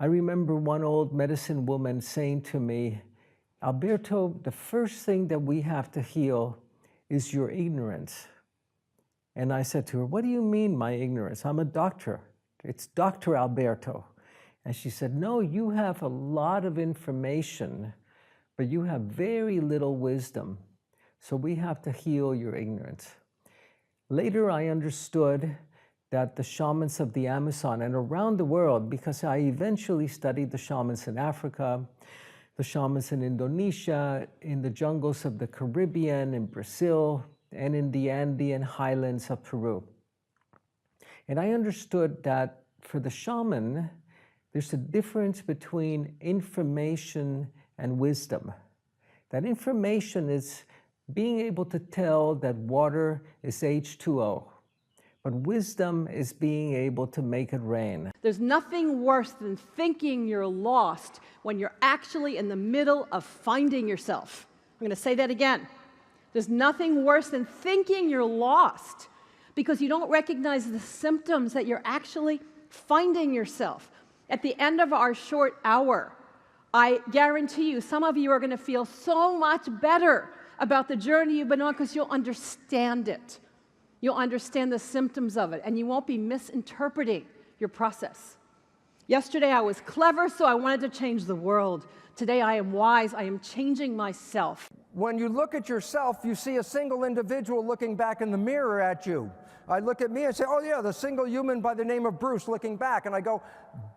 I remember one old medicine woman saying to me, Alberto, the first thing that we have to heal is your ignorance. And I said to her, what do you mean, my ignorance? I'm a doctor. It's Dr. Alberto. And she said, no, you have a lot of information, but you have very little wisdom. So we have to heal your ignorance. Later, I understood that the shamans of the Amazon and around the world, because I eventually studied the shamans in Africa, the shamans in Indonesia, in the jungles of the Caribbean, in Brazil, and in the Andean highlands of Peru. And I understood that for the shaman, there's a difference between information and wisdom. That information is being able to tell that water is H2O. But wisdom is being able to make it rain. There's nothing worse than thinking you're lost when you're actually in the middle of finding yourself. I'm going to say that again. There's nothing worse than thinking you're lost because you don't recognize the symptoms that you're actually finding yourself. At the end of our short hour, I guarantee you, some of you are going to feel so much better about the journey you've been on because you'll understand it. You'll understand the symptoms of it, and you won't be misinterpreting your process. Yesterday, I was clever, so I wanted to change the world. Today, I am wise. I am changing myself. When you look at yourself, you see a single individual looking back in the mirror at you. I look at me and say, oh yeah, the single human by the name of Bruce looking back. And I go,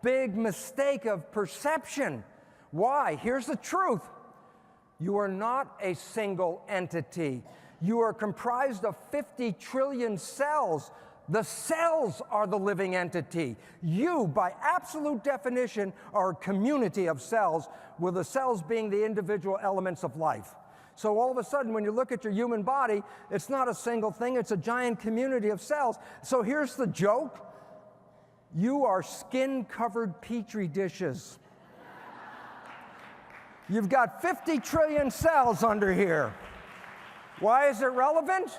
big mistake of perception. Why? Here's the truth. You are not a single entity. You are comprised of 50 trillion cells. The cells are the living entity. You, by absolute definition, are a community of cells, with the cells being the individual elements of life. So all of a sudden, when you look at your human body, it's not a single thing, it's a giant community of cells. So here's the joke. You are skin-covered petri dishes. You've got 50 trillion cells under here. Why is it relevant?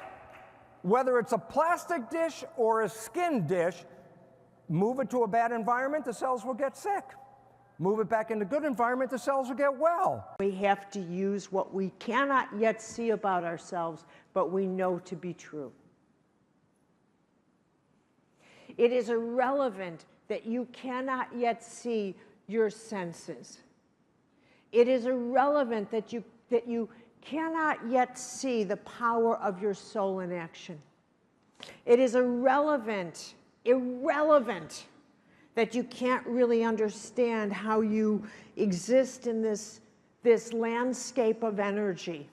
Whether it's a plastic dish or a skin dish, move it to a bad environment, the cells will get sick. Move it back into a good environment, the cells will get well. We have to use what we cannot yet see about ourselves, but we know to be true. It is irrelevant that you cannot yet see your senses. It is irrelevant that you cannot yet see the power of your soul in action. It is irrelevant that you can't really understand how you exist in this landscape of energy.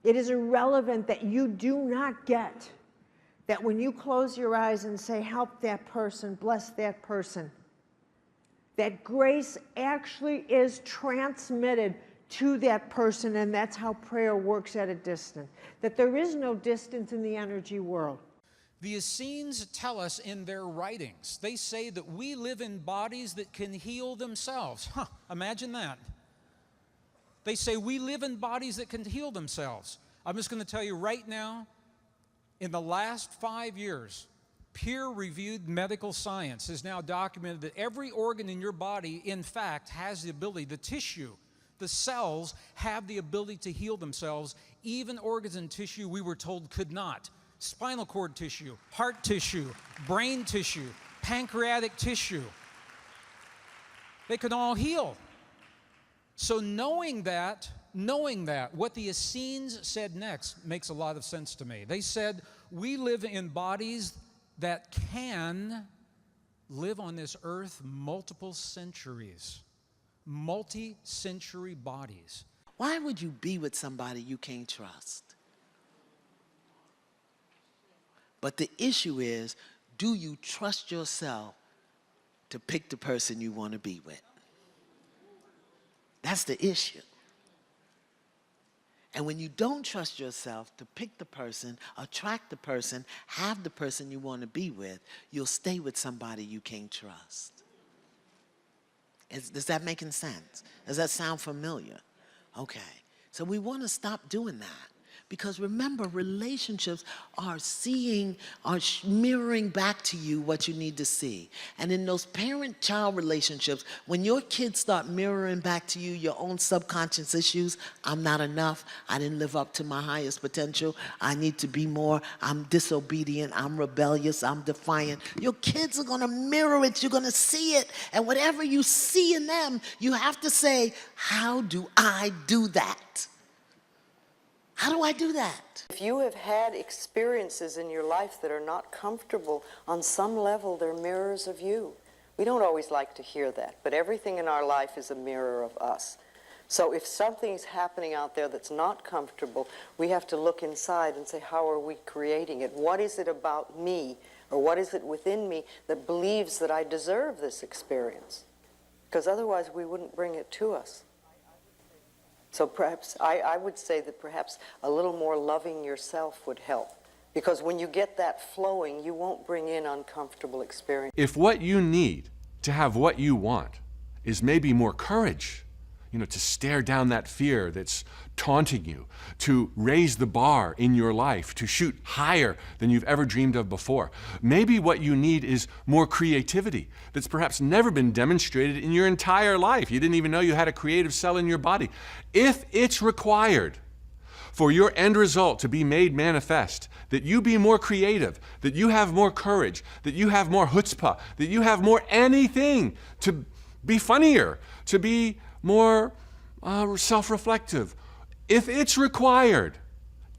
It is irrelevant that you do not get that when you close your eyes and say, help that person, bless that person, that grace actually is transmitted to that person, and that's how prayer works at a distance. That there is no distance in the energy world. The Essenes tell us in their writings, they say that we live in bodies that can heal themselves. Imagine that. They say we live in bodies that can heal themselves. I'm just going to tell you right now, in the last 5 years, peer-reviewed medical science has now documented that every organ in your body, in fact, has the ability, the tissue, the cells have the ability to heal themselves. Even organs and tissue we were told could not. Spinal cord tissue, heart tissue, brain tissue, pancreatic tissue. They could all heal. So knowing that, what the Essenes said next makes a lot of sense to me. They said, we live in bodies that can live on this earth multiple centuries, multi-century bodies. Why would you be with somebody you can't trust? But the issue is, do you trust yourself to pick the person you want to be with? That's the issue. And when you don't trust yourself to pick the person, attract the person, have the person you want to be with, you'll stay with somebody you can't trust. Does that make sense? Does that sound familiar? Okay. So we want to stop doing that. Because remember, relationships are mirroring back to you what you need to see. And in those parent-child relationships, when your kids start mirroring back to you your own subconscious issues, I'm not enough, I didn't live up to my highest potential, I need to be more, I'm disobedient, I'm rebellious, I'm defiant. Your kids are gonna mirror it, you're gonna see it. And whatever you see in them, you have to say, how do I do that? How do I do that? If you have had experiences in your life that are not comfortable, on some level they're mirrors of you. We don't always like to hear that, but everything in our life is a mirror of us. So if something's happening out there that's not comfortable, we have to look inside and say, how are we creating it? What is it about me, or what is it within me that believes that I deserve this experience? Because otherwise we wouldn't bring it to us. So perhaps, I would say that perhaps a little more loving yourself would help. Because when you get that flowing, you won't bring in uncomfortable experience. If what you need to have what you want is maybe more courage, to stare down that fear that's taunting you, to raise the bar in your life, to shoot higher than you've ever dreamed of before. Maybe what you need is more creativity that's perhaps never been demonstrated in your entire life. You didn't even know you had a creative cell in your body. If it's required for your end result to be made manifest, that you be more creative, that you have more courage, that you have more chutzpah, that you have more anything, to be funnier, to be more self-reflective. If it's required,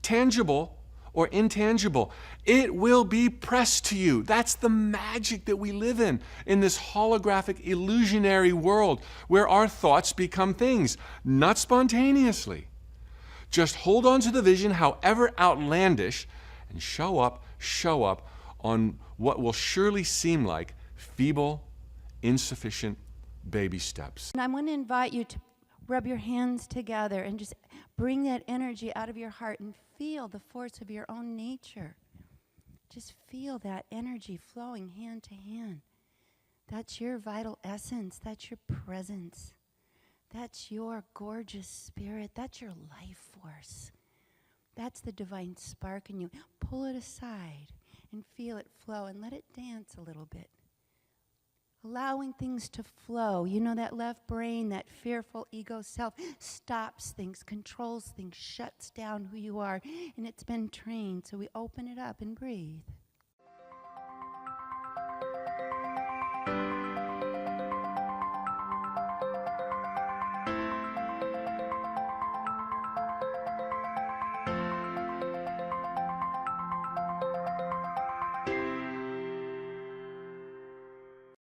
tangible or intangible, it will be pressed to you. That's the magic that we live in this holographic, illusionary world where our thoughts become things, not spontaneously. Just hold on to the vision, however outlandish, and show up on what will surely seem like feeble, insufficient baby steps. And I want to invite you to rub your hands together and just bring that energy out of your heart and feel the force of your own nature. Just feel that energy flowing hand to hand. That's your vital essence. That's your presence. That's your gorgeous spirit. That's your life force. That's the divine spark in you. Pull it aside and feel it flow and let it dance a little bit. Allowing things to flow. That left brain, that fearful ego self, stops things, controls things, shuts down who you are, and it's been trained. So we open it up and breathe.